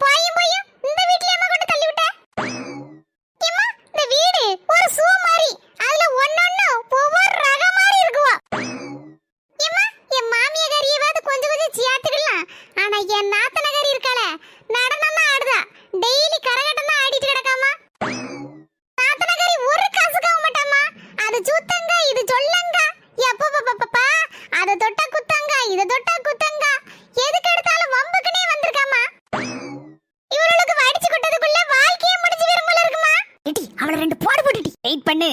போயும் போயும் இந்த வீட்ல அம்மா கொண்டு தள்ளி விட்ட. ஏம்மா இந்த வீடு ஒரு சூ மாதிரி. அதுல ஒண்ணொண்ணு ஒவ்வொரு ரக மாதிரி இருக்குவா. ஏம்மா என் மாமியாரியாவது கொஞ்சம் கொஞ்சம் சியாத்துக்கலாம். ஆனா என் நாத்தனகாரி இருக்காளே நடனம் தான் ஆடுதா. டெய்லி கரகாட்டம் தான் ஆடிட்டு கிடக்காமா. நாத்தனகாரி ஒரு காசுக்காக மாட்டாமா. அது சூத்தங்க இது சொல்லங்க. எப்பப்பப்பப்பா அது தொட்டா குத்தங்க இது தொட்டா குத்தங்க. எதுக்கு எடுத்தாலும் வம்புக்குனே வந்திருக்காமா. இவளுக்கு வடிச்சு கொட்டதுக்குள்ள வாழ்க்கையே முடிஞ்சு விரும்பல இருக்குமா. டிடி அவள ரெண்டு போடு போட்டுடி. வெயிட் பண்ணு.